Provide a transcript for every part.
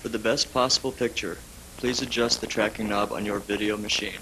For the best possible picture, please adjust the tracking knob on your video machine.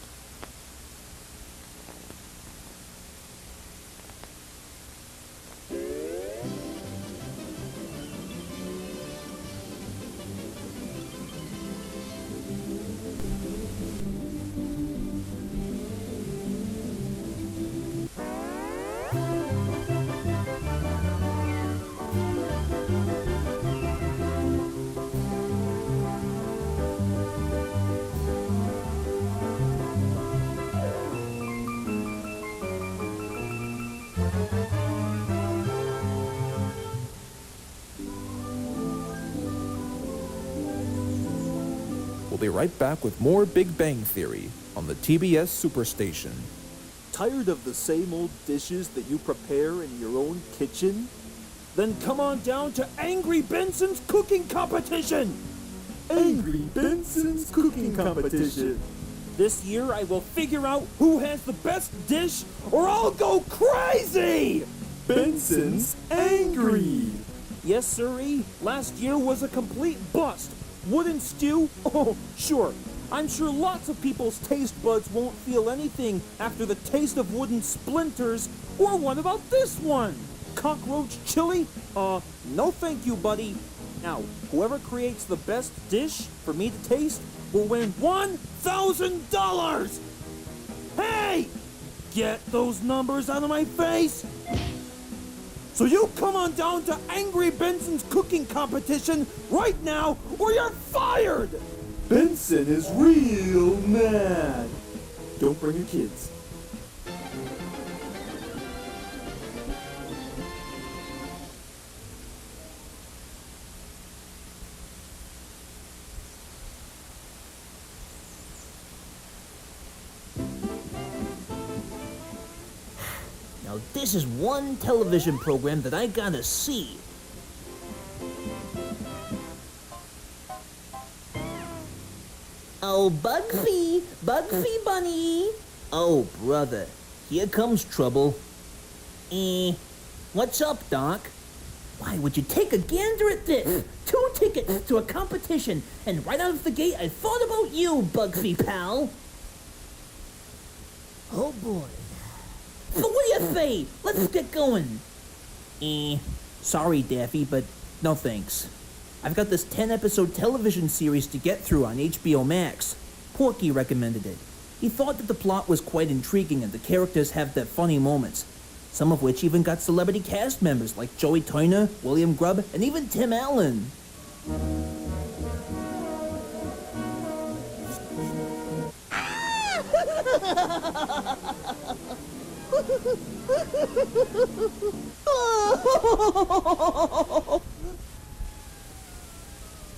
We'll be right back with more Big Bang Theory on the TBS Superstation. Tired of the same old dishes that you prepare in your own kitchen? Then come on down to Angry Benson's Cooking Competition! Angry Benson's Cooking Competition. This year I will figure out who has the best dish or I'll go crazy! Benson's Angry! Yes, sirree, last year was a complete bust. Wooden stew? Oh, sure. I'm sure lots of people's taste buds won't feel anything after the taste of wooden splinters. Or what about this one? Cockroach chili? No thank you, buddy. Now, whoever creates the best dish for me to taste will win $1,000! Hey! Get those numbers out of my face! So you come on down to Angry Benson's Cooking Competition right now, or you're fired! Benson is real mad. Don't bring your kids. Now this is one television program that I gotta see. Oh, Bugsy! Bugsy Bunny! Oh, brother, here comes trouble. What's up, Doc? Why would you take a gander at this? 2 tickets to a competition, and right out of the gate I thought about you, Bugsy pal. Oh boy. So what do you say? Let's get going. Sorry, Daffy, but no thanks. I've got this 10-episode television series to get through on HBO Max. Porky recommended it. He thought that the plot was quite intriguing and the characters have their funny moments, some of which even got celebrity cast members like Joey Turner, William Grubb, and even Tim Allen.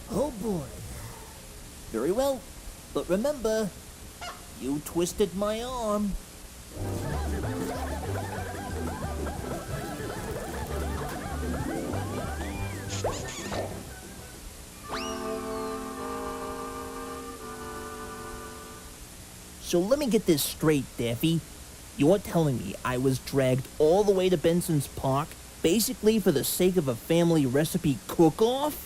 Oh boy. Very well, but remember, you twisted my arm. So let me get this straight, Daffy. You're telling me I was dragged all the way to Benson's Park, basically for the sake of a family recipe cook-off?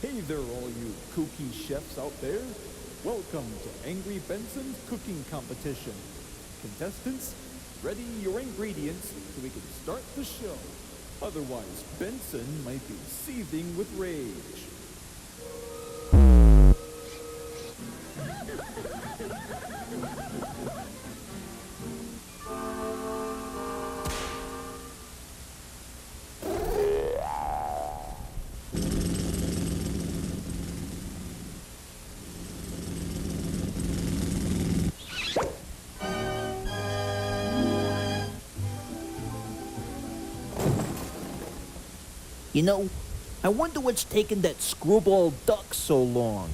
Hey there, all you kooky chefs out there. Welcome to Angry Benson's Cooking Competition. Contestants, ready your ingredients so we can start the show. Otherwise, Benson might be seething with rage. You know, I wonder what's taking that screwball duck so long.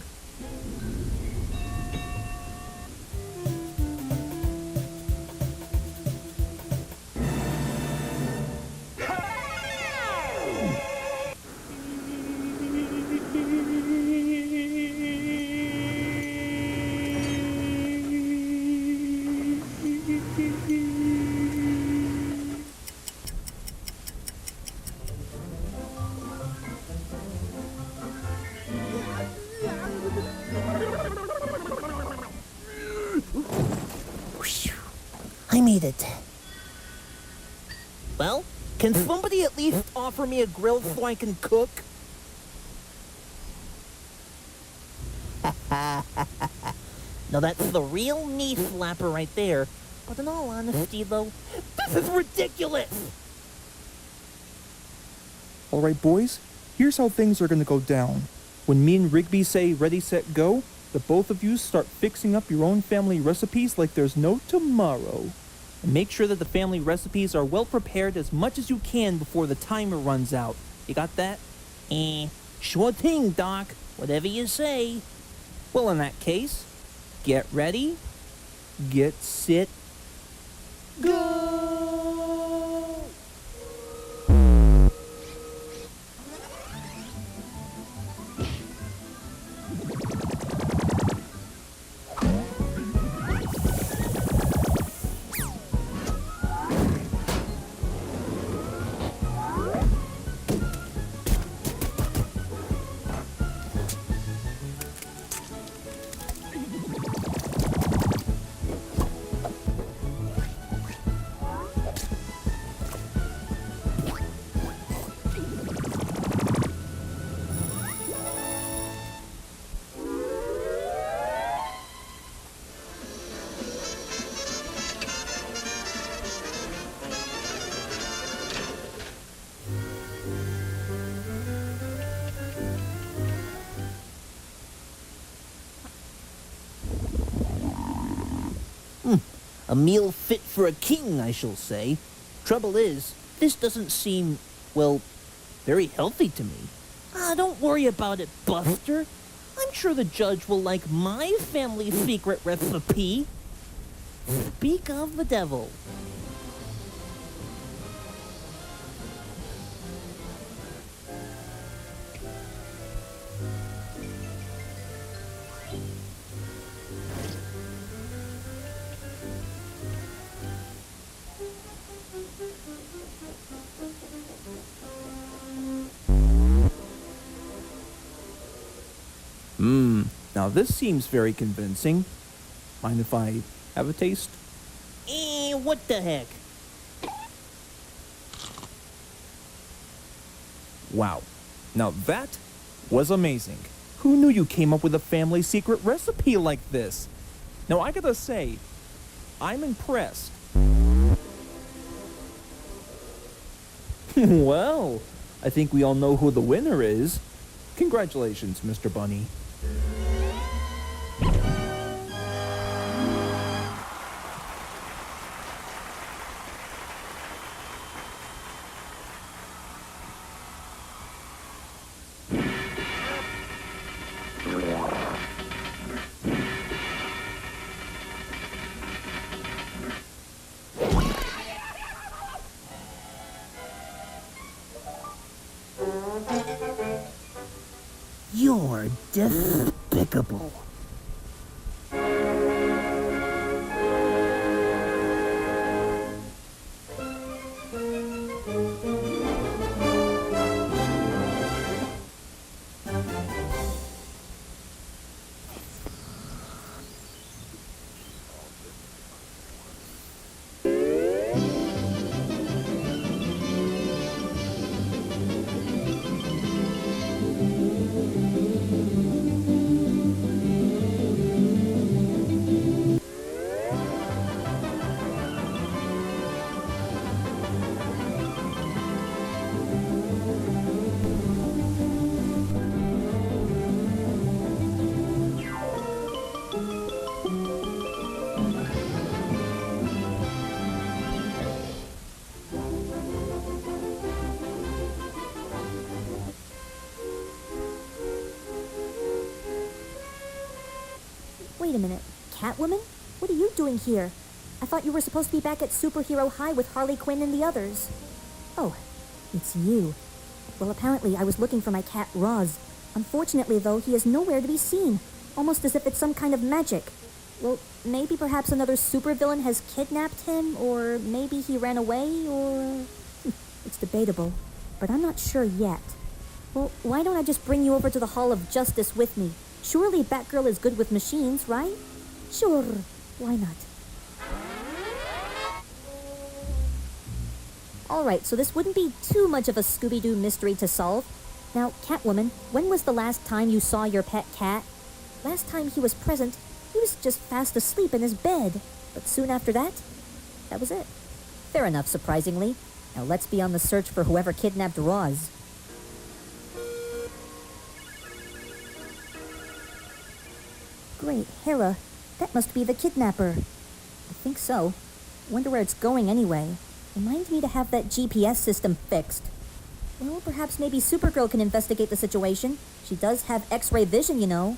I made it. Well, can somebody at least offer me a grill so I can cook? Now that's the real knee slapper right there. But in all honesty, though, this is ridiculous! All right, boys, here's how things are going to go down. When me and Rigby say ready, set, go, the both of you start fixing up your own family recipes like there's no tomorrow. And make sure that the family recipes are well prepared as much as you can before the timer runs out. You got that? Sure thing, Doc. Whatever you say. Well, in that case, get ready, get set, go! A meal fit for a king, I shall say. Trouble is, this doesn't seem, well, very healthy to me. Don't worry about it, Buster. I'm sure the judge will like my family secret recipe. Speak of the devil. Now this seems very convincing. Mind if I have a taste? What the heck? Wow. Now that was amazing. Who knew you came up with a family secret recipe like this? Now I gotta say, I'm impressed. Well, I think we all know who the winner is. Congratulations, Mr. Bunny. You're despicable. Wait a minute. Catwoman? What are you doing here? I thought you were supposed to be back at Superhero High with Harley Quinn and the others. Oh, it's you. Well, apparently I was looking for my cat Roz. Unfortunately, though, he is nowhere to be seen. Almost as if it's some kind of magic. Well, maybe perhaps another supervillain has kidnapped him, or maybe he ran away, or... It's debatable, but I'm not sure yet. Well, why don't I just bring you over to the Hall of Justice with me? Surely Batgirl is good with machines, right? Sure, why not? Alright, so this wouldn't be too much of a Scooby-Doo mystery to solve. Now, Catwoman, when was the last time you saw your pet cat? Last time he was present, he was just fast asleep in his bed. But soon after that was it. Fair enough, surprisingly. Now let's be on the search for whoever kidnapped Roz. Great, Hera. That must be the kidnapper. I think so. Wonder where it's going anyway. Reminds me to have that GPS system fixed. Well, perhaps maybe Supergirl can investigate the situation. She does have X-ray vision, you know.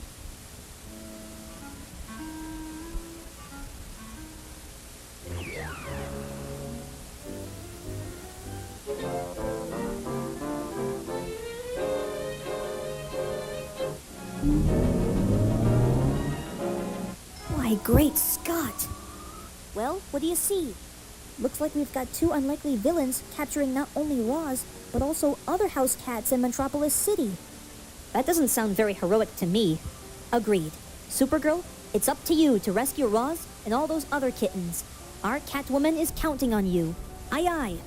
Why, great Scott! Well, what do you see? Looks like we've got two unlikely villains capturing not only Roz, but also other house cats in Metropolis City. That doesn't sound very heroic to me. Agreed. Supergirl, it's up to you to rescue Roz and all those other kittens. Our Catwoman is counting on you. Aye aye.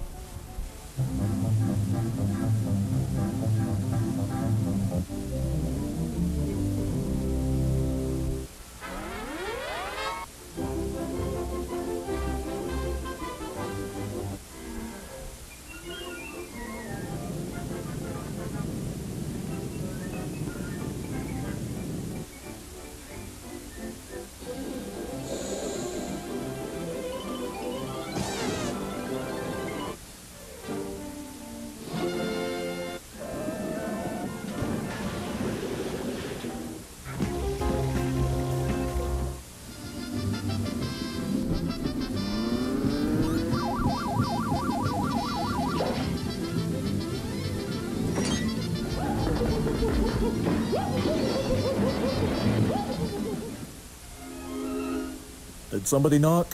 Did somebody knock?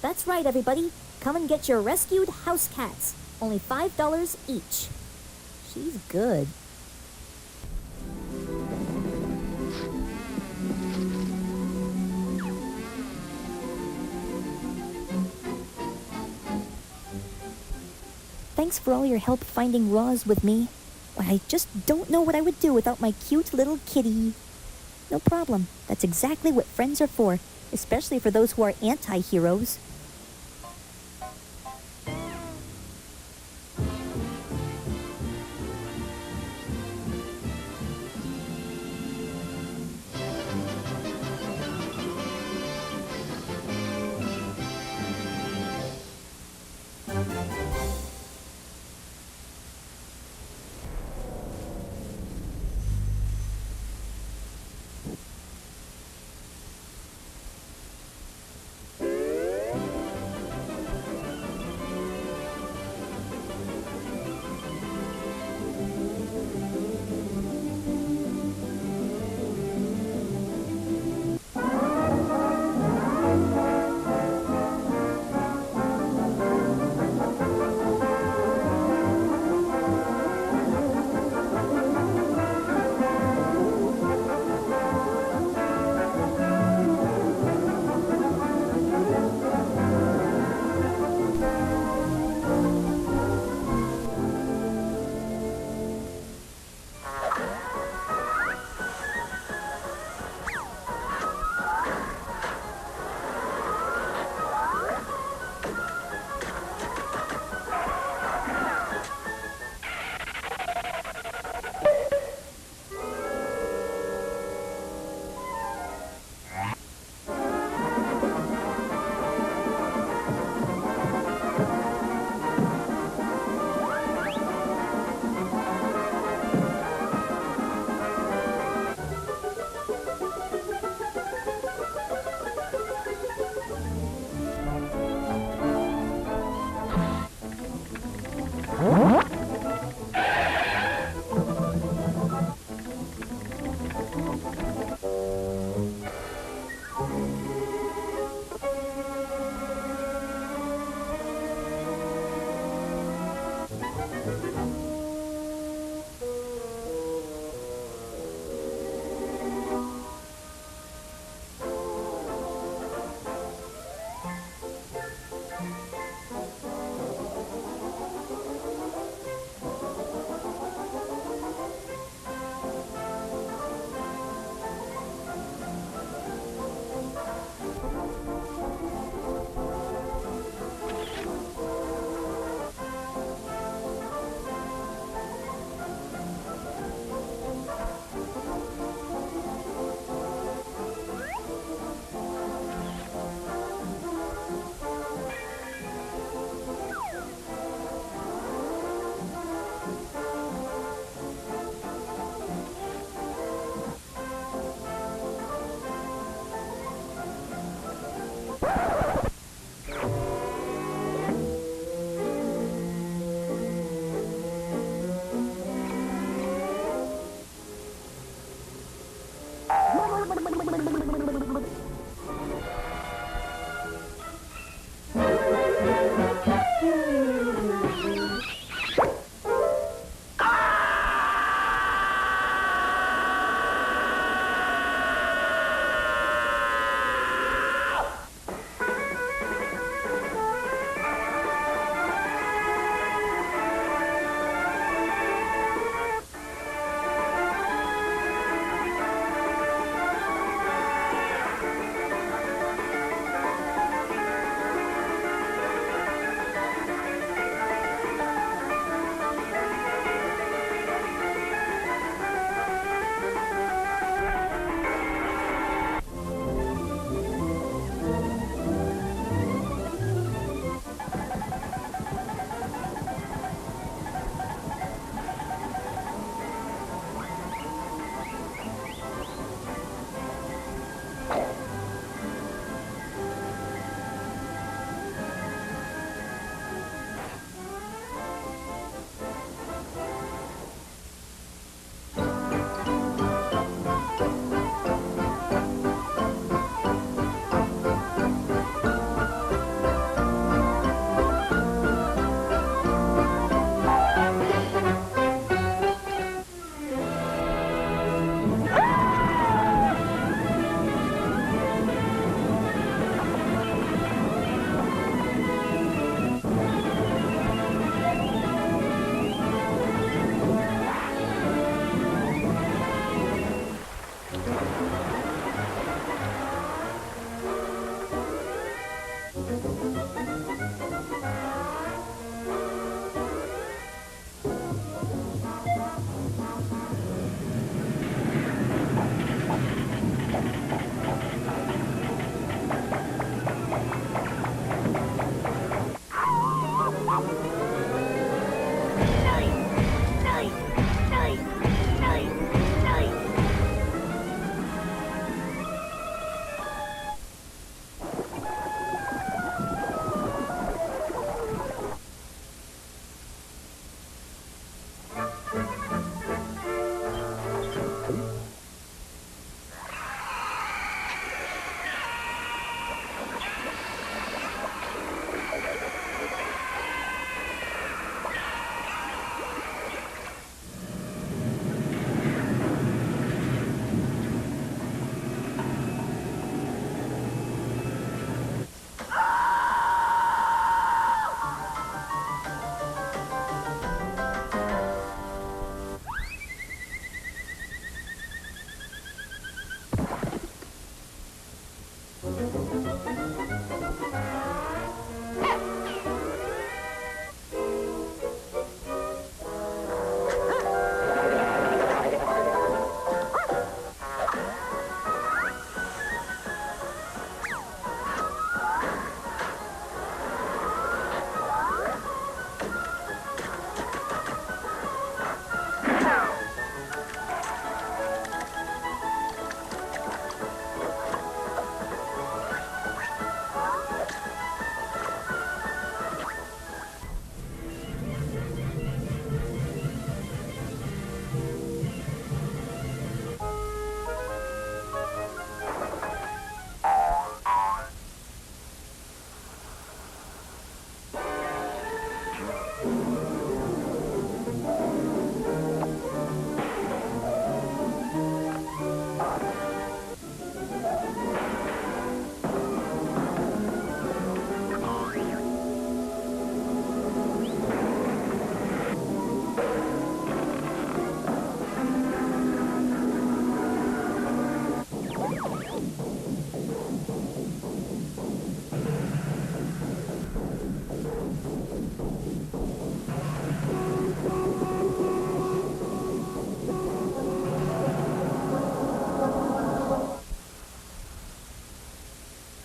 That's right, everybody. Come and get your rescued house cats. Only $5 each. She's good. Thanks for all your help finding Roz with me. I just don't know what I would do without my cute little kitty. No problem. That's exactly what friends are for, especially for those who are anti-heroes.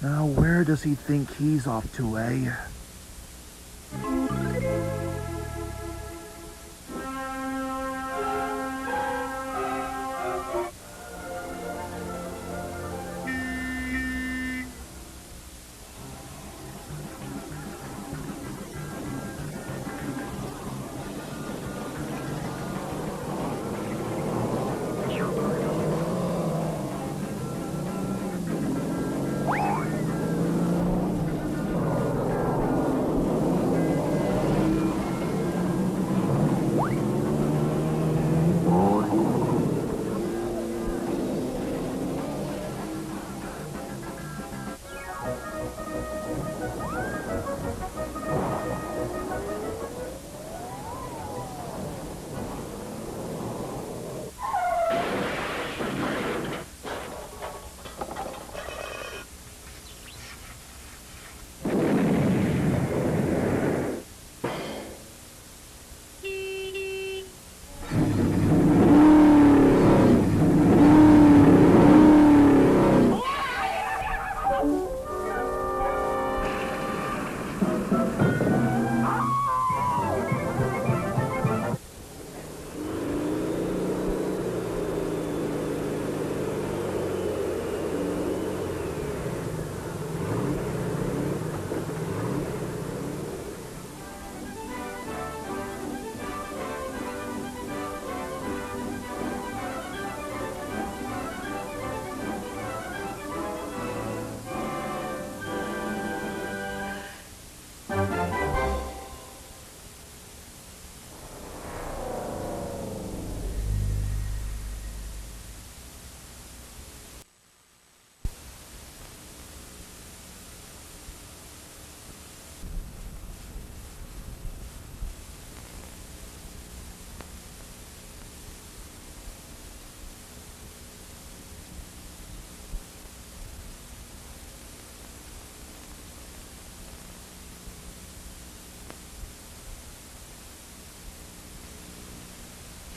Now where does he think he's off to, eh?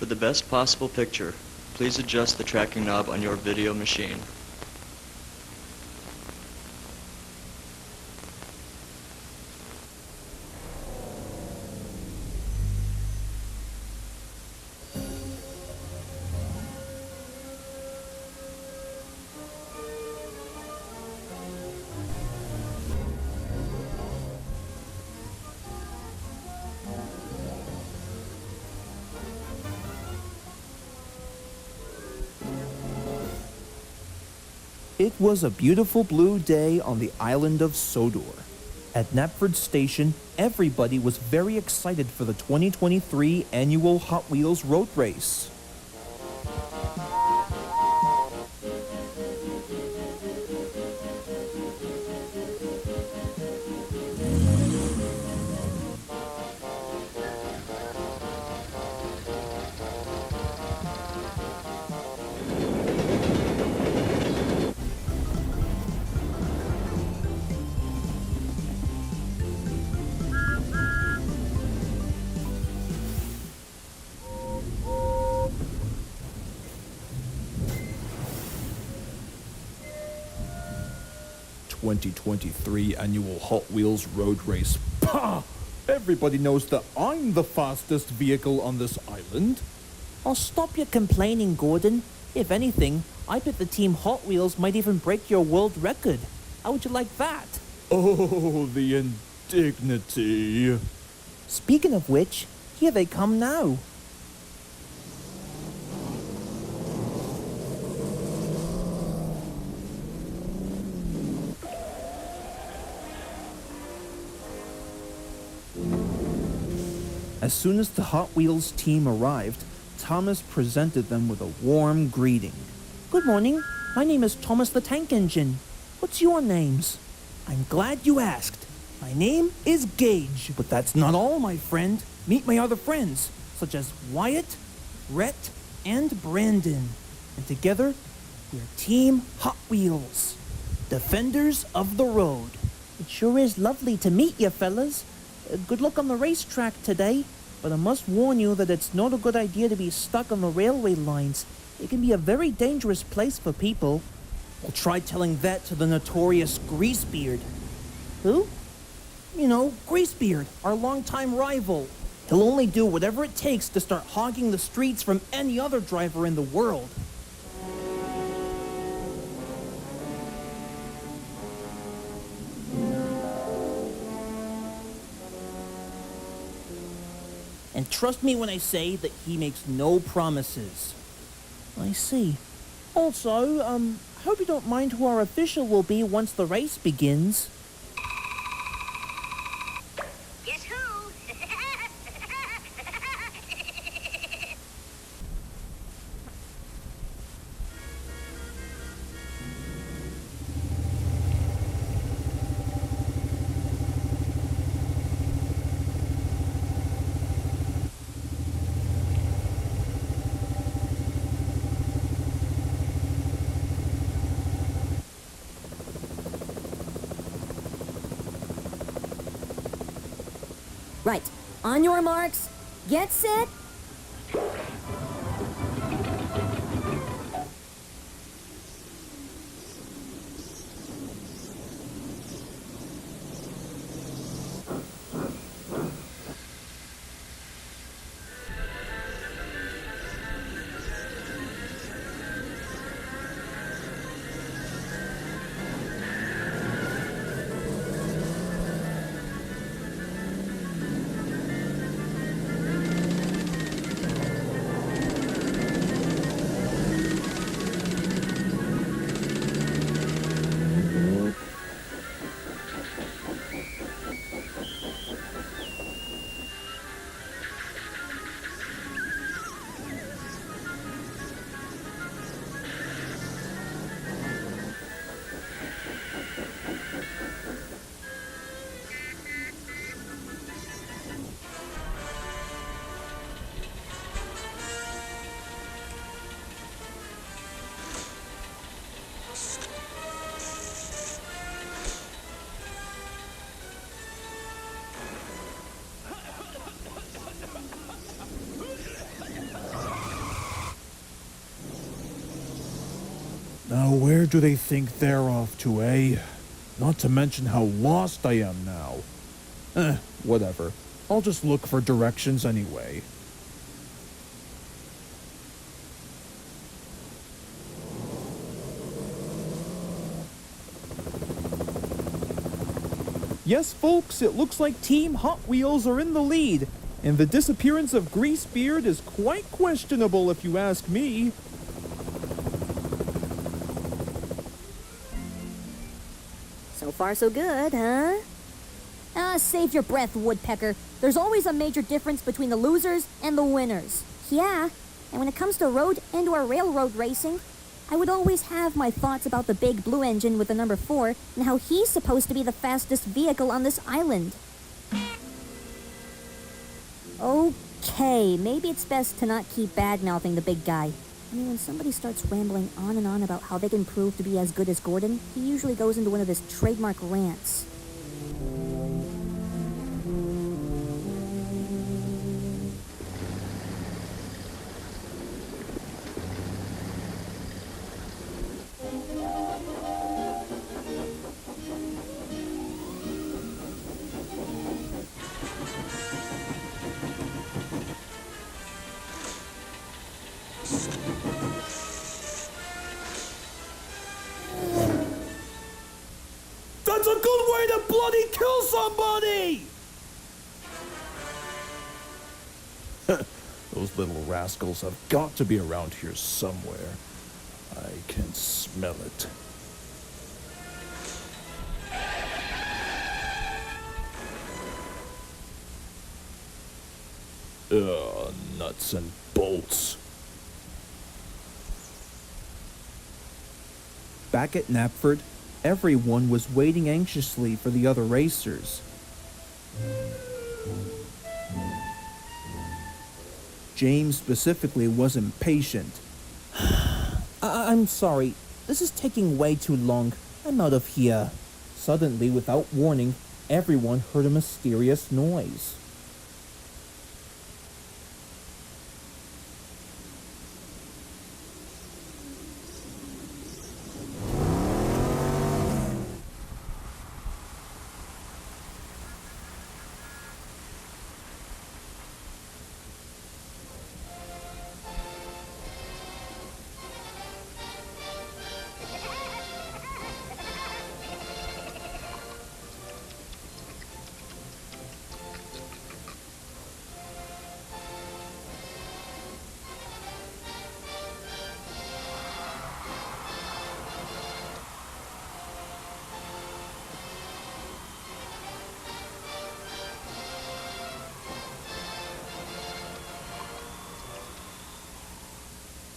For the best possible picture, please adjust the tracking knob on your video machine. It was a beautiful blue day on the island of Sodor. At Knapford Station, everybody was very excited for the 2023 annual Hot Wheels road race. '23 annual Hot Wheels road race. Pah! Everybody knows that I'm the fastest vehicle on this island. I'll stop your complaining, Gordon. If anything, I bet the Team Hot Wheels might even break your world record. How would you like that? Oh, the indignity. Speaking of which, here they come now. As soon as the Hot Wheels team arrived, Thomas presented them with a warm greeting. Good morning. My name is Thomas the Tank Engine. What's your names? I'm glad you asked. My name is Gage. But that's not all, my friend. Meet my other friends, such as Wyatt, Rhett, and Brandon. And together, we're Team Hot Wheels, Defenders of the Road. It sure is lovely to meet you, fellas. Good luck on the racetrack today, but I must warn you that it's not a good idea to be stuck on the railway lines. It can be a very dangerous place for people. I'll try telling that to the notorious Greasebeard. Who? You know, Greasebeard, our longtime rival. He'll only do whatever it takes to start hogging the streets from any other driver in the world. And trust me when I say that he makes no promises. I see. Also, hope you don't mind who our official will be once the race begins. Guess who? Right. On your marks, get set. Now where do they think they're off to, eh? Not to mention how lost I am now. Whatever. I'll just look for directions anyway. Yes, folks, it looks like Team Hot Wheels are in the lead, and the disappearance of Greasebeard is quite questionable if you ask me. far so good, huh? Save your breath, Woodpecker. There's always a major difference between the losers and the winners. Yeah, and when it comes to road and/or railroad racing, I would always have my thoughts about the big blue engine with the number 4 and how he's supposed to be the fastest vehicle on this island. Okay, maybe it's best to not keep bad-mouthing the big guy. I mean, when somebody starts rambling on and on about how they can prove to be as good as Gordon, he usually goes into one of his trademark rants. That's a good way to bloody kill somebody! Those little rascals have got to be around here somewhere. I can smell it. Ugh, nuts and bolts. Back at Knapford, everyone was waiting anxiously for the other racers. James specifically was impatient. I'm sorry. This is taking way too long. I'm out of here. Suddenly, without warning, everyone heard a mysterious noise.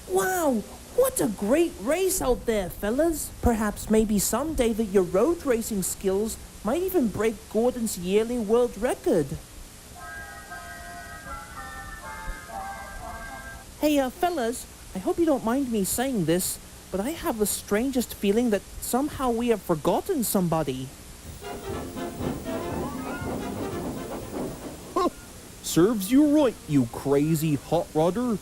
Wow, what a great race out there, fellas. Perhaps maybe someday that your road racing skills might even break Gordon's yearly world record. Hey, fellas, I hope you don't mind me saying this, but I have the strangest feeling that somehow we have forgotten somebody. Serves you right, you crazy hot rodder.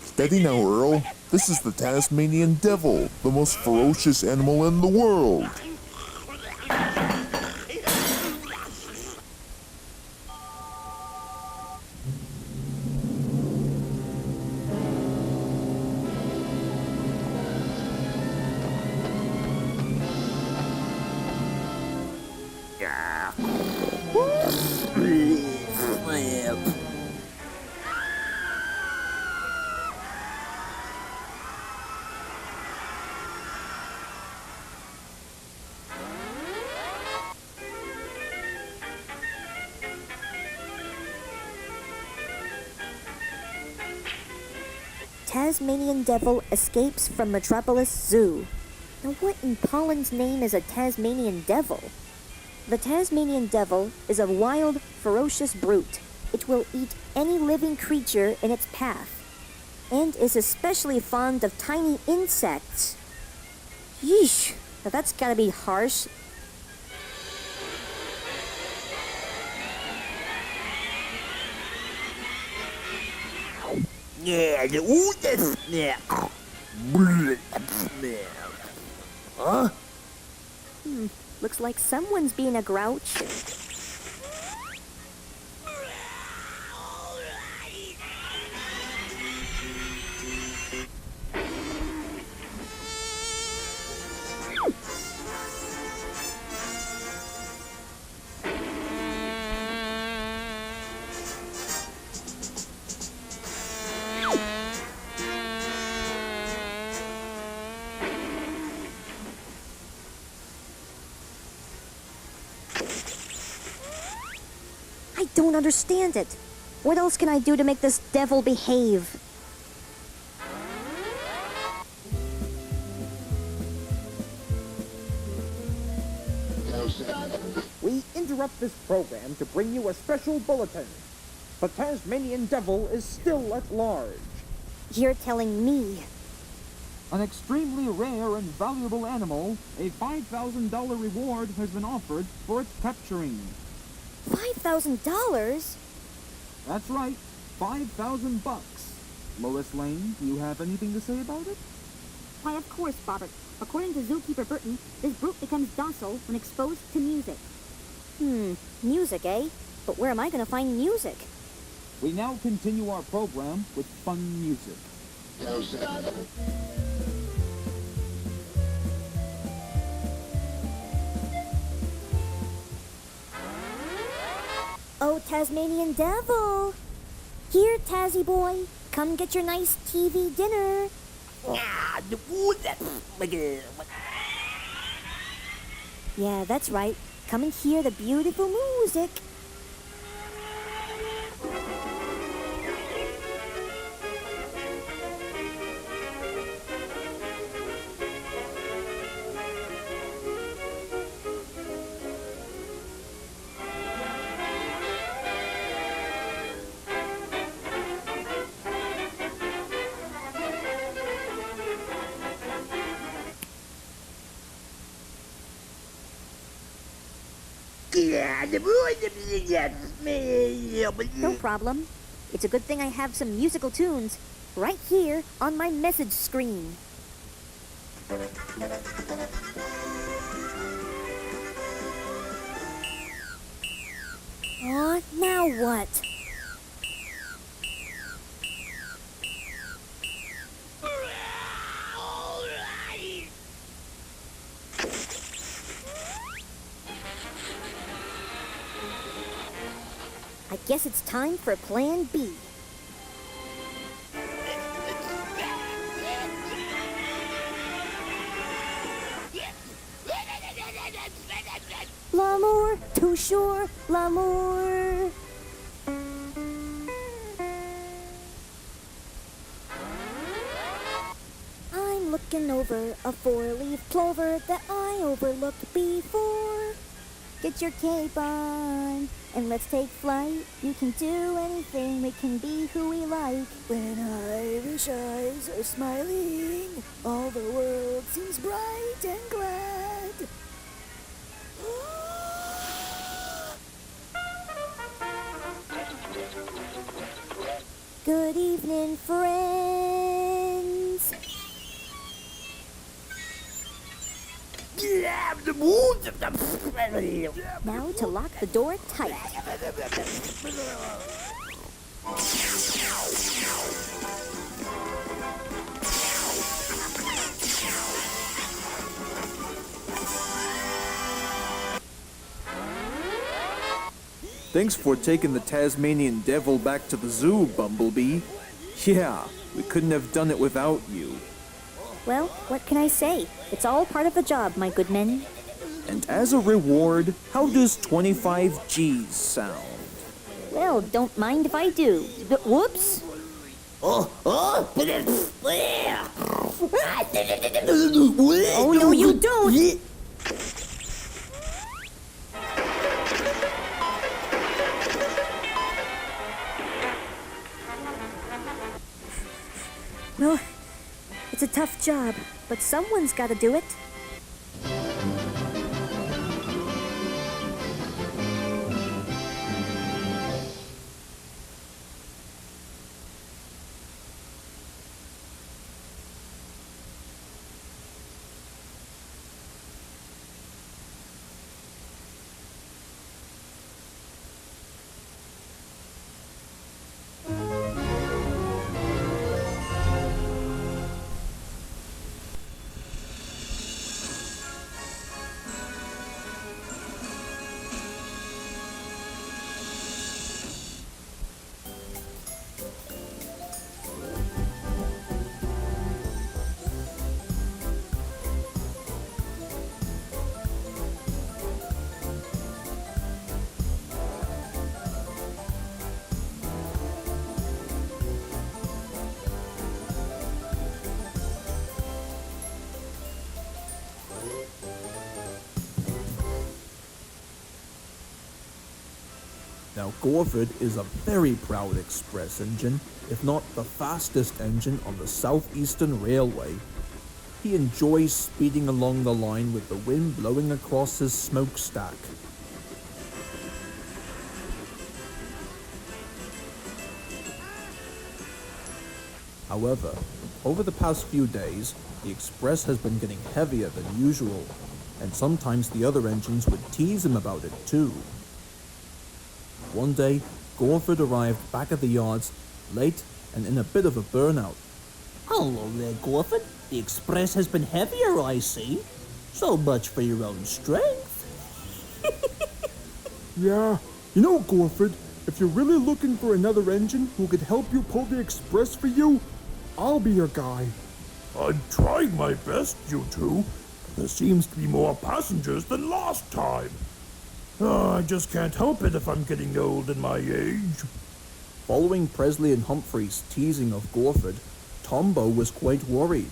Steady now, Earl. This is the Tasmanian Devil, the most ferocious animal in the world. Tasmanian Devil escapes from Metropolis Zoo. Now what in Pollen's name is a Tasmanian Devil? The Tasmanian Devil is a wild, ferocious brute. It will eat any living creature in its path, and is especially fond of tiny insects. Yeesh, now that's gotta be harsh. Yeah, yeah. Huh? Looks like someone's being a grouch. I don't understand it. What else can I do to make this devil behave? We interrupt this program to bring you a special bulletin. The Tasmanian devil is still at large. You're telling me. An extremely rare and valuable animal, a $5,000 reward has been offered for its capturing. $5,000? That's right, $5,000. Lois Lane, do you have anything to say about it? Why, of course, Bobbert. According to Zookeeper Burton, this brute becomes docile when exposed to music. Music, eh? But where am I gonna find music? We now continue our program with fun music. Oh, Tasmanian devil! Here, Tazzy boy, come get your nice TV dinner. Yeah, that's right. Come and hear the beautiful music. No problem. It's a good thing I have some musical tunes right here on my message screen. Aw, now what? I guess it's time for Plan B. L'amour, toujours l'amour. I'm looking over a four-leaf clover that I overlooked before. Get your cape on, and let's take flight. You can do anything, we can be who we like. When Irish eyes are smiling, all the world seems bright and glad. Good evening, friends. Now to lock the door tight. Thanks for taking the Tasmanian devil back to the zoo, Bumblebee. Yeah, we couldn't have done it without you. Well, what can I say? It's all part of the job, my good men. And as a reward, how does 25 G's sound? Well, don't mind if I do. Whoops! Oh, no, you don't! tough job, but someone's gotta do it. Now, Gorford is a very proud express engine, if not the fastest engine on the Southeastern Railway. He enjoys speeding along the line with the wind blowing across his smokestack. However, over the past few days, the express has been getting heavier than usual, and sometimes the other engines would tease him about it too. One day, Gorford arrived back at the yards, late and in a bit of a burnout. Hello there, Gorford. The express has been heavier, I see. So much for your own strength. Yeah, you know, Gorford, if you're really looking for another engine who could help you pull the express for you, I'll be your guy. I'm trying my best, you two. There seems to be more passengers than last time. I just can't help it if I'm getting old in my age. Following Presley and Humphrey's teasing of Gorford, Tombo was quite worried.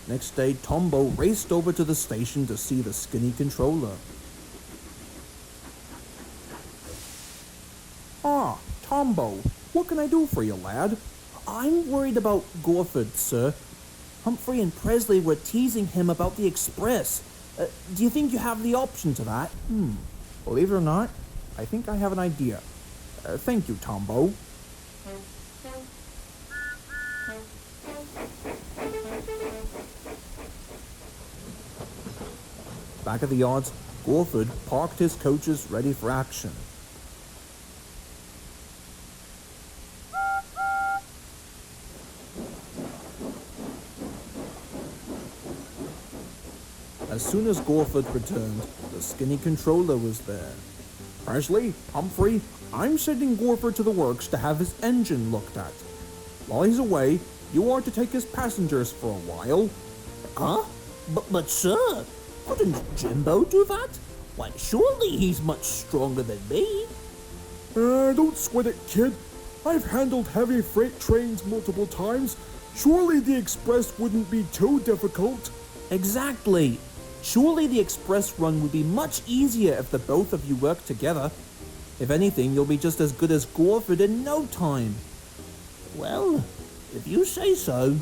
Next day, Tombo raced over to the station to see the skinny controller. Ah, Tombo, what can I do for you, lad? I'm worried about Gorford, sir. Humphrey and Presley were teasing him about the express. Do you think you have the option to that? Believe it or not, I think I have an idea. Thank you, Tombo. Back at the yards, Gorford parked his coaches ready for action. As soon as Gorford returned, the skinny controller was there. Presley, Humphrey, I'm sending Gorford to the works to have his engine looked at. While he's away, you are to take his passengers for a while. Huh? But sir, couldn't Jimbo do that? Why, surely he's much stronger than me. Don't sweat it, kid. I've handled heavy freight trains multiple times. Surely the express wouldn't be too difficult. Exactly. Surely the express run would be much easier if the both of you worked together. If anything, you'll be just as good as Gorford in no time. Well, if you say so.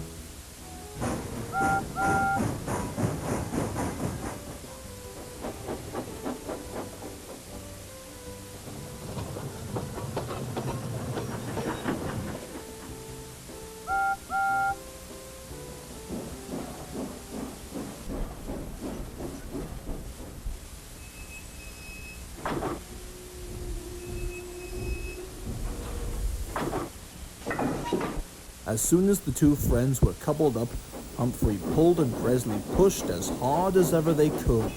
As soon as the two friends were coupled up, Humphrey pulled and Presley pushed as hard as ever they could.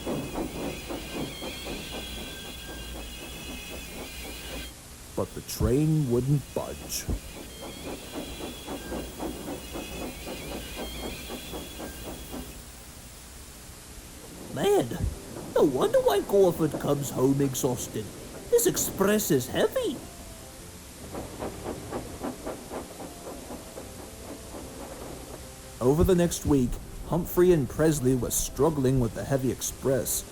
But the train wouldn't budge. Man, no wonder why Gorford comes home exhausted. This express is heavy. Over the next week, Humphrey and Presley were struggling with the heavy express.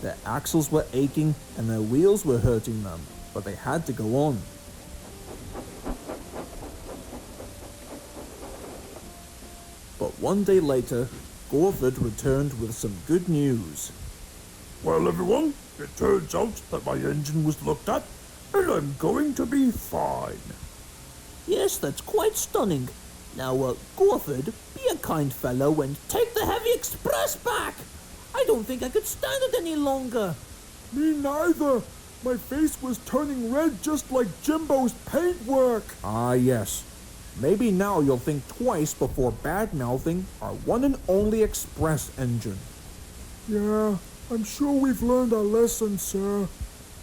Their axles were aching and their wheels were hurting them, but they had to go on. But one day later, Gorford returned with some good news. Well, everyone, it turns out that my engine was looked at, and I'm going to be fine. Yes, that's quite stunning. Now, Gorford, be a kind fellow and take the heavy express back. I don't think I could stand it any longer. Me neither. My face was turning red just like Jimbo's paintwork. Ah, yes. Maybe now you'll think twice before bad-mouthing our one and only express engine. Yeah, I'm sure we've learned our lesson, sir.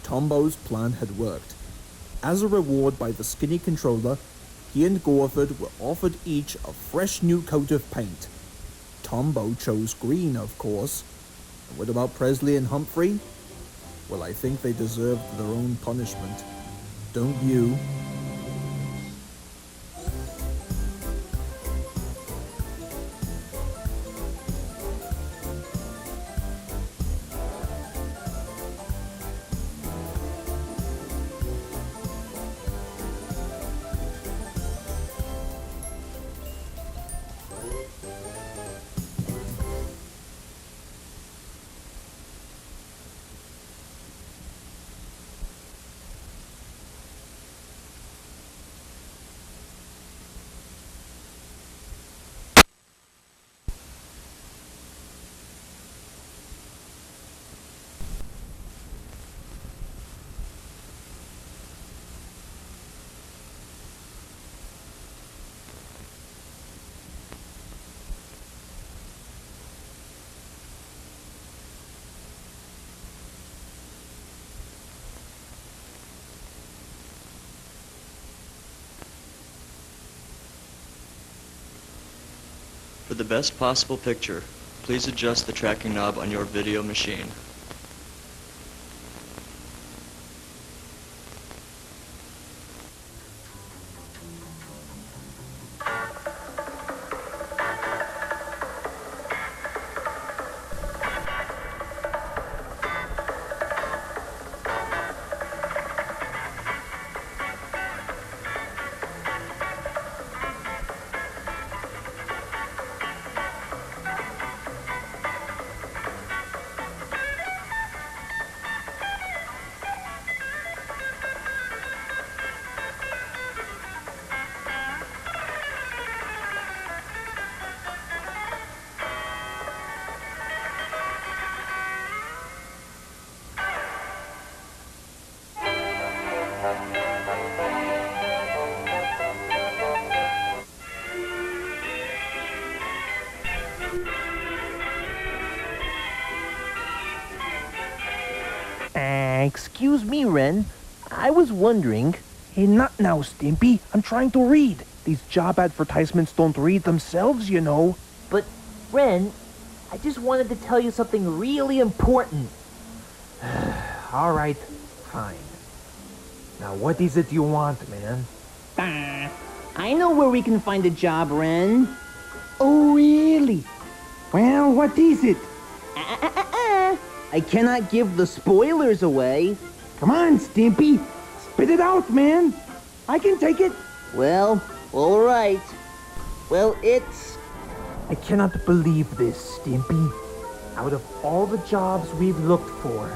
Tombo's plan had worked. As a reward by the skinny controller, he and Gorford were offered each a fresh new coat of paint. Tombo chose green, of course. And what about Presley and Humphrey? Well, I think they deserved their own punishment. Don't you? For the best possible picture, please adjust the tracking knob on your video machine. Excuse me, Ren. I was wondering... Hey, not now, Stimpy. I'm trying to read. These job advertisements don't read themselves, you know. But, Ren, I just wanted to tell you something really important. All right, fine. Now, what is it you want, man? I know where we can find a job, Ren. Oh, really? Well, what is it? I cannot give the spoilers away. Come on, Stimpy. Spit it out, man. I can take it. Well, all right. Well, it's... I cannot believe this, Stimpy. Out of all the jobs we've looked for,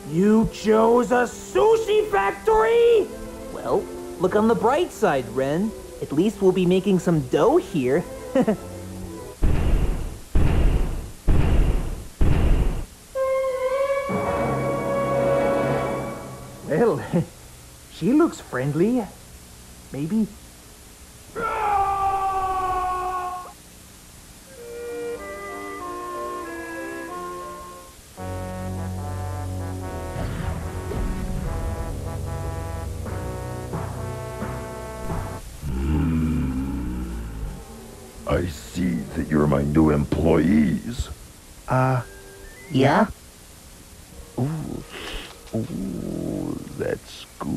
you chose a sushi factory? Well, look on the bright side, Ren. At least we'll be making some dough here. Well, she looks friendly. Maybe. I see that you're my new employees. Yeah? Ooh, that's good.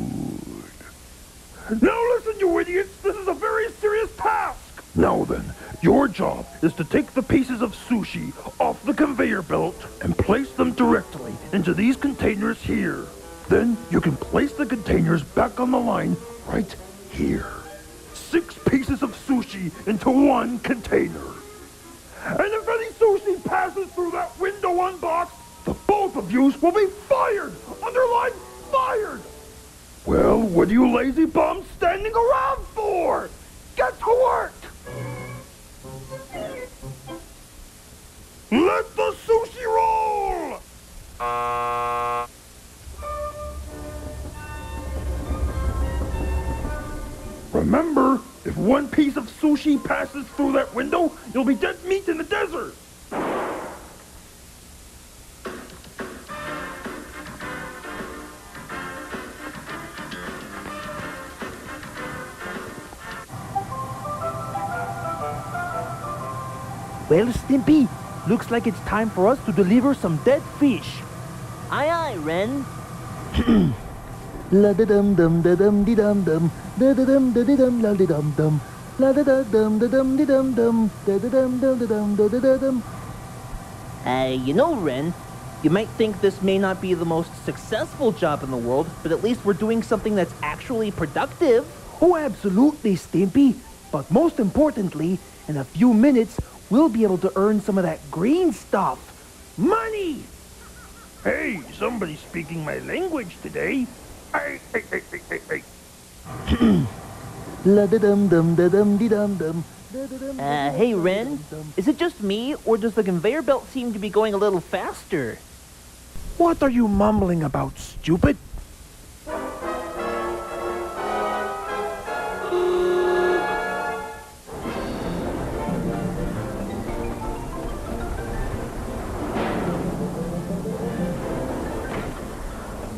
Now listen, you idiots! This is a very serious task! Now then, your job is to take the pieces of sushi off the conveyor belt and place them directly into these containers here. Then you can place the containers back on the line right here. 6 pieces of sushi into 1 container. And if any sushi passes through that window unboxed, the both of yous will be fired! Underline fired! Well, what are you lazy bums standing around for? Get to work! Let the sushi roll! Remember, if one piece of sushi passes through that window, you'll be dead meat in the desert! Well, Stimpy, looks like it's time for us to deliver some dead fish. Aye, aye, Ren. La da dum dum da dum di dum dum, da da dum da di dum la di dum dum, la da da dum da dum di dum dum, da da dum da da dum da da da dum. You know, Ren, you might think this may not be the most successful job in the world, but at least we're doing something that's actually productive. Oh, absolutely, Stimpy. But most importantly, in a few minutes, we'll be able to earn some of that green stuff. Money! Hey, somebody's speaking my language today. Hey. La da dum dum da dum di dum dum. Hey, Ren, is it just me, or does the conveyor belt seem to be going a little faster? What are you mumbling about, stupid?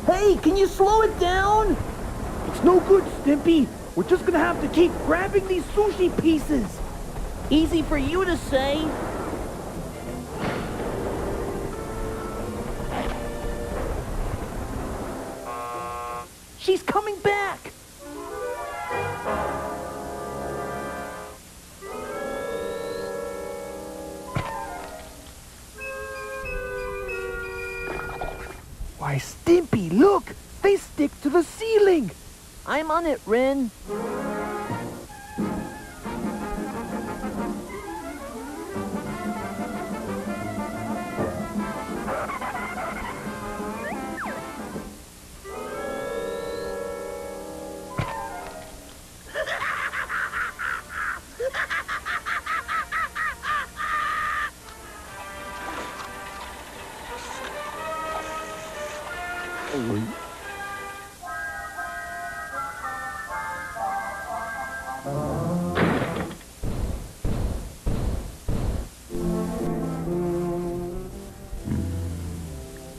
Hey, can you slow it down? It's no good, Stimpy. We're just gonna have to keep grabbing these sushi pieces. Easy for you to say. She's coming back. Why, Stimpy, look! They stick to the ceiling! I'm on it, Ren.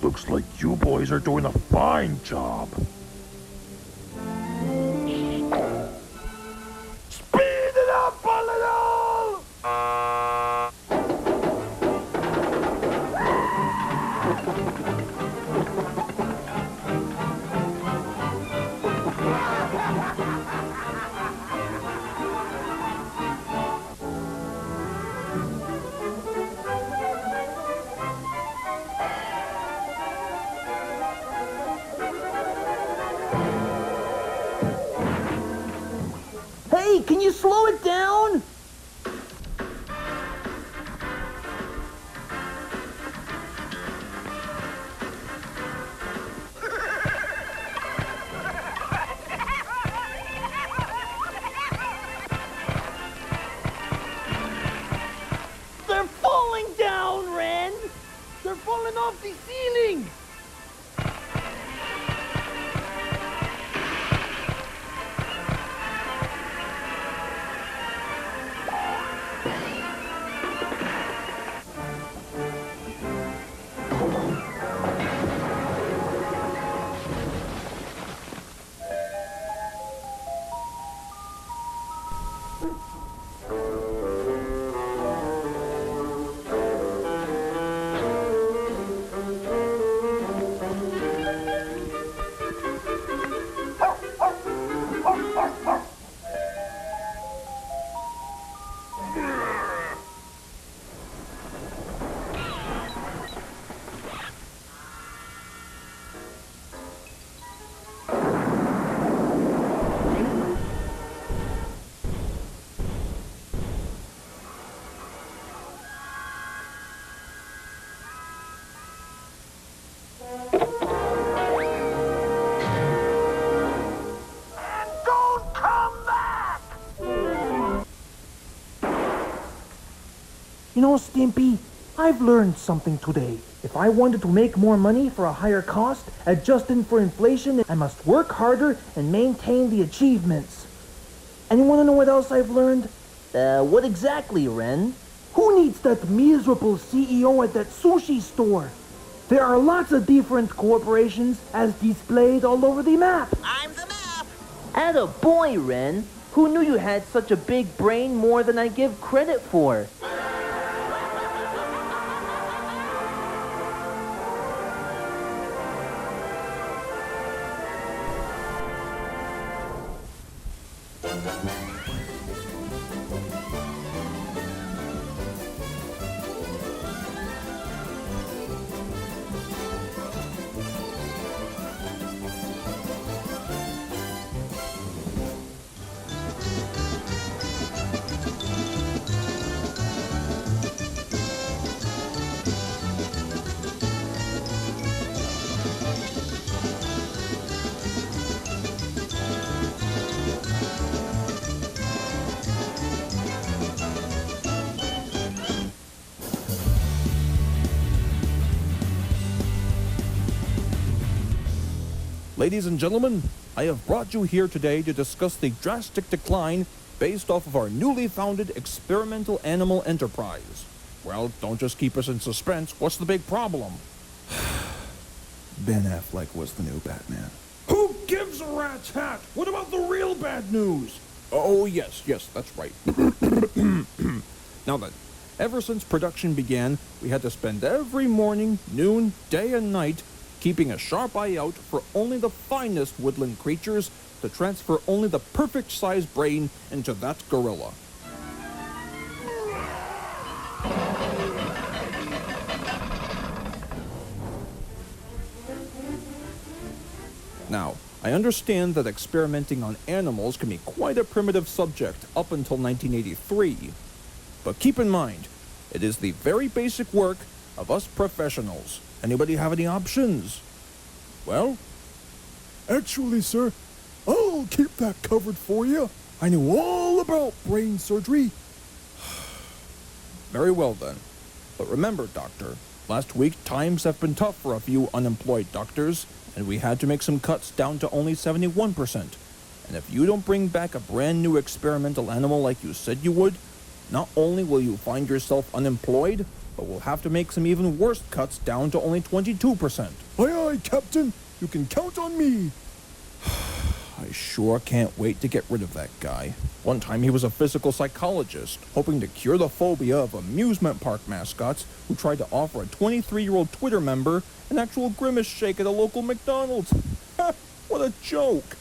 Looks like you boys are doing a fine job. Speed it up a little! Hey, can you slow it down? They're falling down, Ren! They're falling off the ceiling! You know, Stimpy, I've learned something today. If I wanted to make more money for a higher cost, adjusting for inflation, I must work harder and maintain the achievements. And you want to know what else I've learned? What exactly, Ren? Who needs that miserable CEO at that sushi store? There are lots of different corporations as displayed all over the map. I'm the map. Atta boy, Ren. Who knew you had such a big brain more than I give credit for? Ladies and gentlemen, I have brought you here today to discuss the drastic decline based off of our newly founded experimental animal enterprise. Well, don't just keep us in suspense. What's the big problem? Ben Affleck was the new Batman. Who gives a rat's hat? What about the real bad news? Oh, yes, that's right. Now then, ever since production began, we had to spend every morning, noon, day and night keeping a sharp eye out for only the finest woodland creatures to transfer only the perfect sized brain into that gorilla. Now, I understand that experimenting on animals can be quite a primitive subject up until 1983. But keep in mind, it is the very basic work of us professionals. Anybody have any options? Well? Actually, sir, I'll keep that covered for you. I know all about brain surgery. Very well then. But remember, Doctor, last week times have been tough for a few unemployed doctors, and we had to make some cuts down to only 71%. And if you don't bring back a brand new experimental animal like you said you would, not only will you find yourself unemployed, but we'll have to make some even worse cuts down to only 22%. Aye, aye, Captain. You can count on me. I sure can't wait to get rid of that guy. One time he was a physical psychologist, hoping to cure the phobia of amusement park mascots who tried to offer a 23-year-old Twitter member an actual grimace shake at a local McDonald's. What a joke!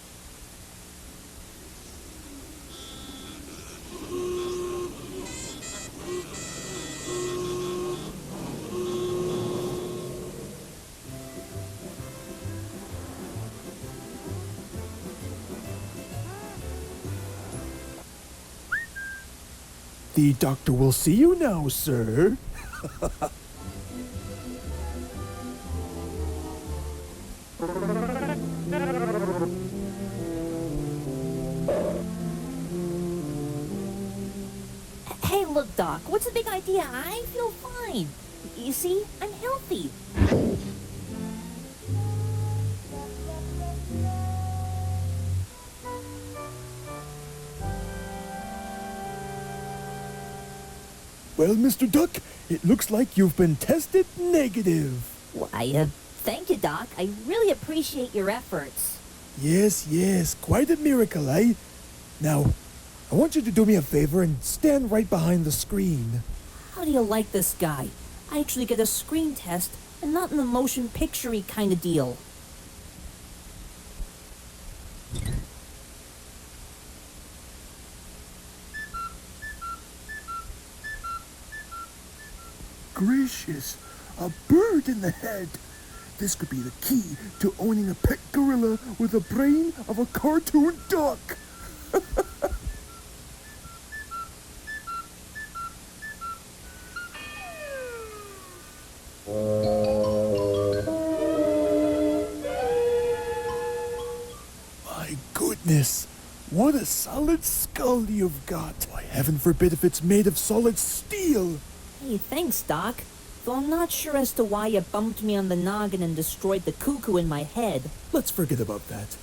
The doctor will see you now, sir. Hey, look, Doc, what's the big idea? I feel fine. You see, I'm healthy. Well, Mr. Duck, it looks like you've been tested negative. Why, thank you, Doc. I really appreciate your efforts. Yes, quite a miracle, eh? Now, I want you to do me a favor and stand right behind the screen. How do you like this guy? I actually get a screen test and not in the motion picture-y kind of deal. Gracious, a bird in the head. This could be the key to owning a pet gorilla with the brain of a cartoon duck. My goodness, what a solid skull you've got. Why, heaven forbid if it's made of solid steel. Hey, thanks, Doc. Though I'm not sure as to why you bumped me on the noggin and destroyed the cuckoo in my head. Let's forget about that.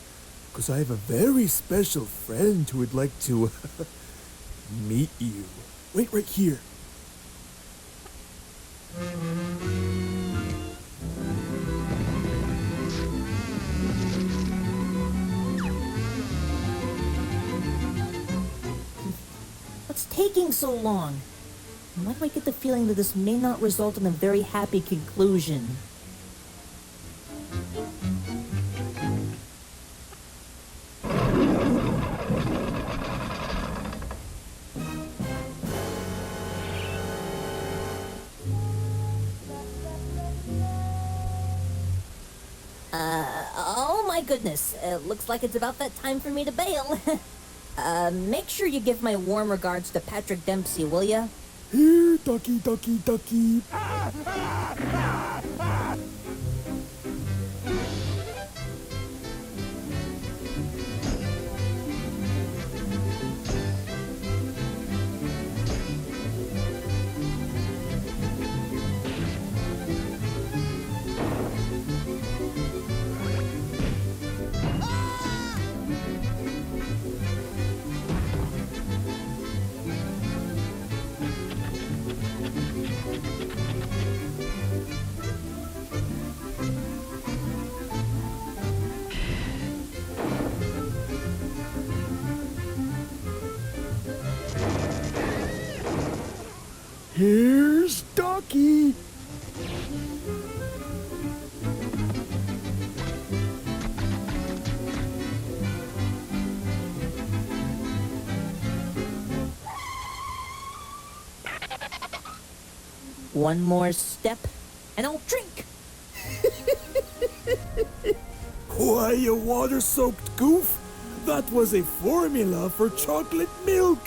Because I have a very special friend who would like to meet you. Wait right here. What's taking so long? Why do I get the feeling that this may not result in a very happy conclusion? Oh my goodness. Looks like it's about that time for me to bail. Make sure you give my warm regards to Patrick Dempsey, will ya? Here, ducky, ducky, ducky. Here's Ducky. One more step, and I'll drink. Why, you water-soaked goof? That was a formula for chocolate milk.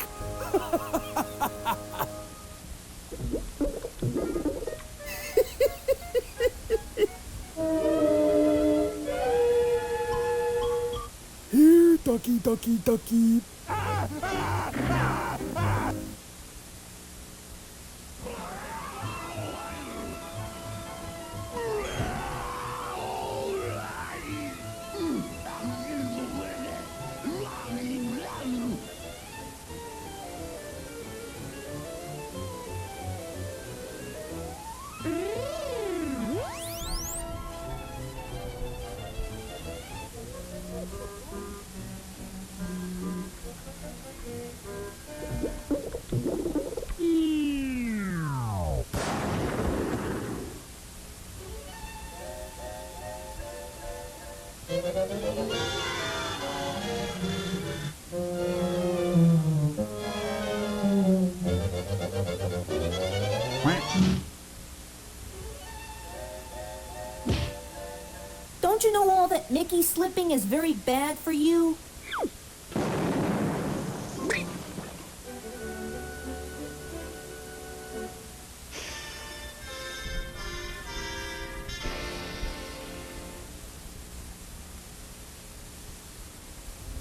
Here, ducky, ducky, ducky. Don't you know all that Mickey slipping is very bad for you?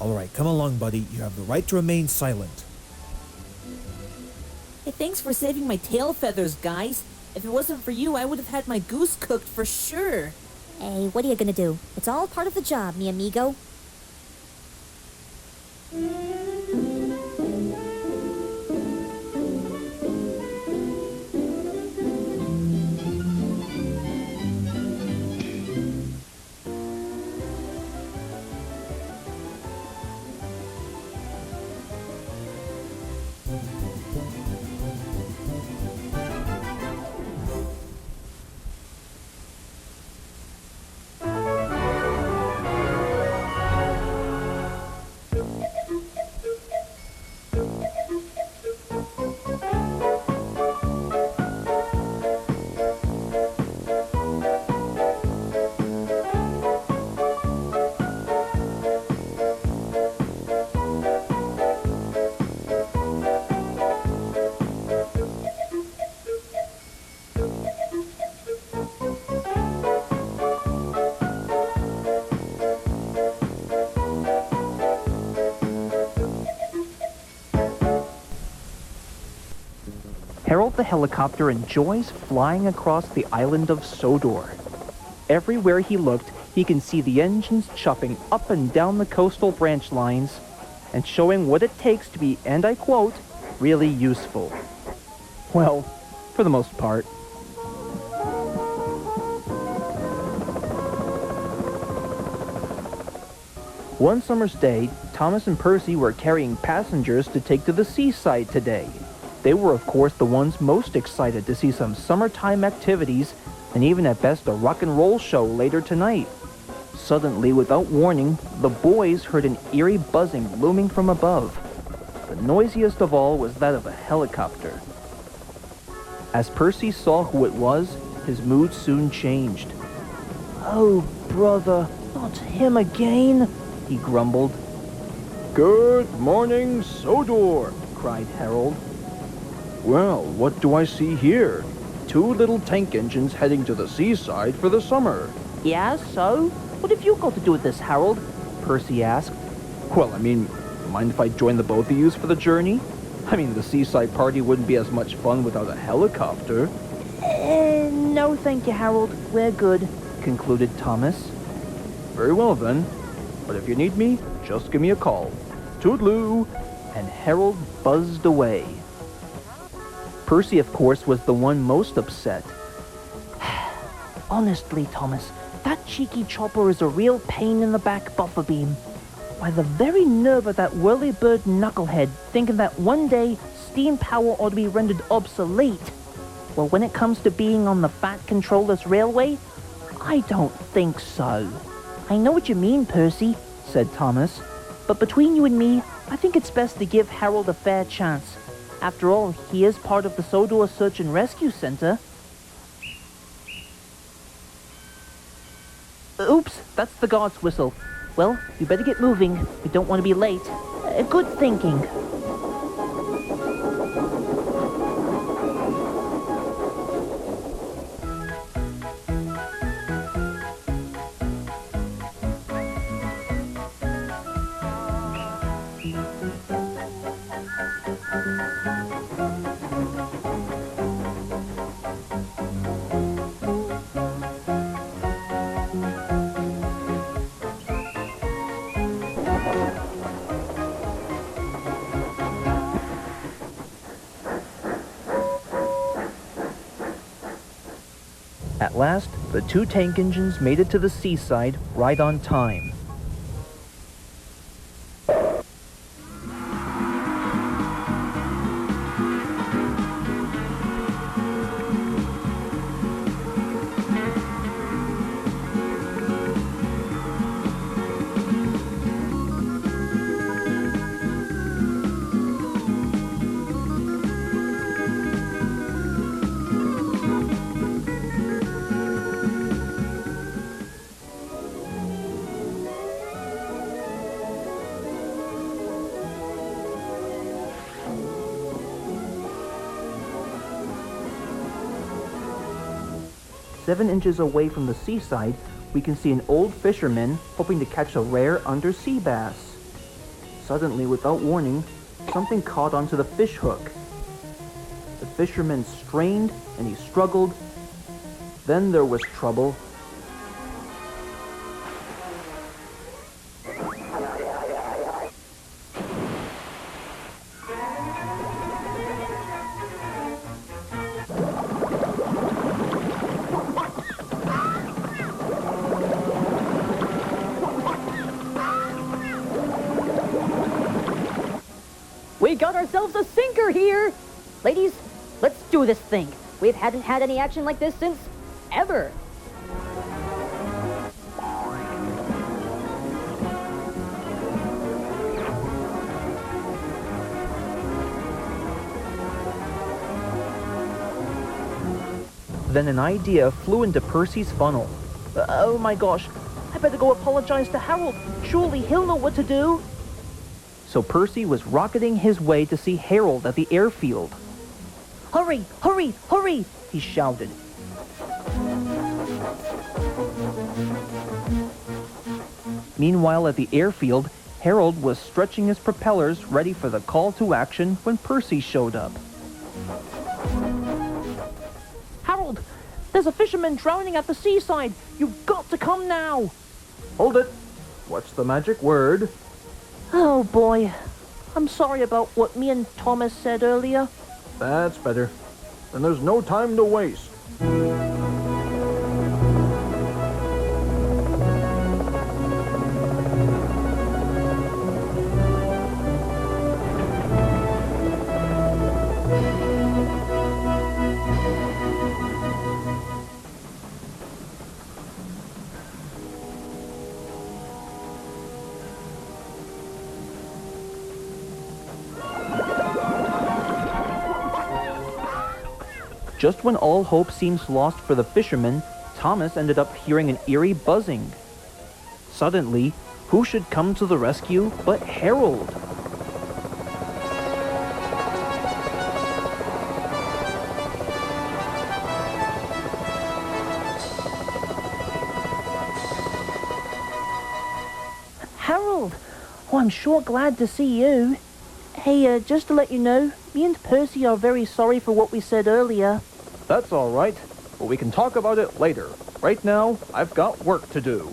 Alright, come along, buddy. You have the right to remain silent. Hey, thanks for saving my tail feathers, guys. If it wasn't for you, I would have had my goose cooked for sure. Hey, what are you gonna do? It's all part of the job, mi amigo. Harold the helicopter enjoys flying across the island of Sodor. Everywhere he looked, he can see the engines chopping up and down the coastal branch lines and showing what it takes to be, and I quote, really useful. Well, for the most part. One summer's day, Thomas and Percy were carrying passengers to take to the seaside today. They were, of course, the ones most excited to see some summertime activities and even at best a rock and roll show later tonight. Suddenly, without warning, the boys heard an eerie buzzing looming from above. The noisiest of all was that of a helicopter. As Percy saw who it was, his mood soon changed. "Oh, brother, not him again," he grumbled. Good morning, Sodor, cried Harold. Well, what do I see here? 2 little tank engines heading to the seaside for the summer. Yeah, so? What have you got to do with this, Harold? Percy asked. Well, mind if I join the both of yous for the journey? The seaside party wouldn't be as much fun without a helicopter. No thank you, Harold. We're good, concluded Thomas. Very well then. But if you need me, just give me a call. Toodaloo! And Harold buzzed away. Percy, of course, was the one most upset. Honestly, Thomas, that cheeky chopper is a real pain in the back buffer beam. Why, the very nerve of that whirlybird knucklehead thinking that one day steam power ought to be rendered obsolete. Well, when it comes to being on the Fat Controller's railway, I don't think so. I know what you mean, Percy, said Thomas, but between you and me, I think it's best to give Harold a fair chance. After all, he is part of the Sodor Search and Rescue Center. Oops, that's the guard's whistle. Well, you better get moving. We don't want to be late. Good thinking. At last, the 2 tank engines made it to the seaside right on time. "7 inches away from the seaside, we can see an old fisherman hoping to catch a rare undersea bass. Suddenly, without warning, something caught onto the fish hook. The fisherman strained and he struggled. Then there was trouble. We got ourselves a sinker here! Ladies, let's do this thing. We hadn't had any action like this since ever. Then an idea flew into Percy's funnel. Oh my gosh, I better go apologize to Harold. Surely he'll know what to do. So Percy was rocketing his way to see Harold at the airfield. Hurry, hurry, hurry, he shouted. Meanwhile, at the airfield, Harold was stretching his propellers ready for the call to action when Percy showed up. There's a fisherman drowning at the seaside. You've got to come now. Hold it. What's the magic word? Oh boy. I'm sorry about what me and Thomas said earlier. That's better. Then there's no time to waste. Just when all hope seems lost for the fisherman, Thomas ended up hearing an eerie buzzing. Suddenly, who should come to the rescue but Harold? Harold! Oh, I'm sure glad to see you. Hey, just to let you know, me and Percy are very sorry for what we said earlier. That's all right, but we can talk about it later. Right now, I've got work to do.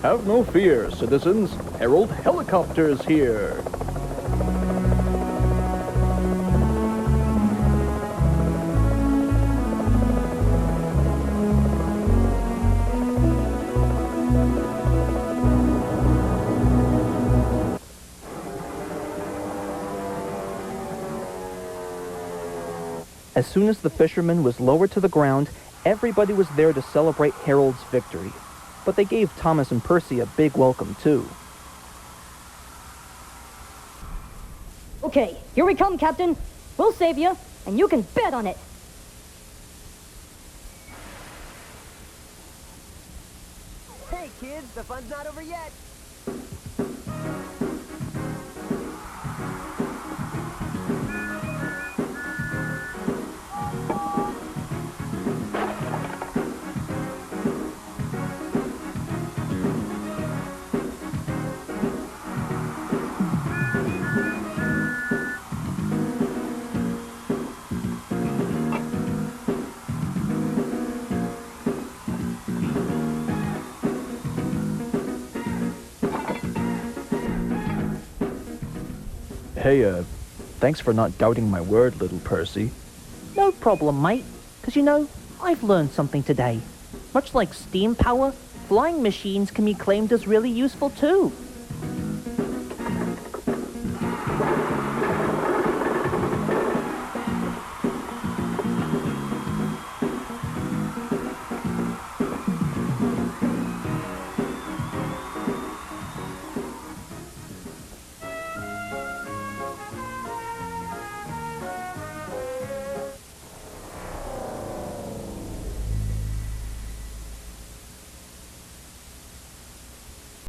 Have no fear, citizens. Herald Helicopter's here. As soon as the fisherman was lowered to the ground, everybody was there to celebrate Harold's victory. But they gave Thomas and Percy a big welcome, too. Okay, here we come, Captain. We'll save you, and you can bet on it. Hey, kids, the fun's not over yet. Hey, thanks for not doubting my word, little Percy. No problem, mate. 'Cause you know, I've learned something today. Much like steam power, flying machines can be claimed as really useful too.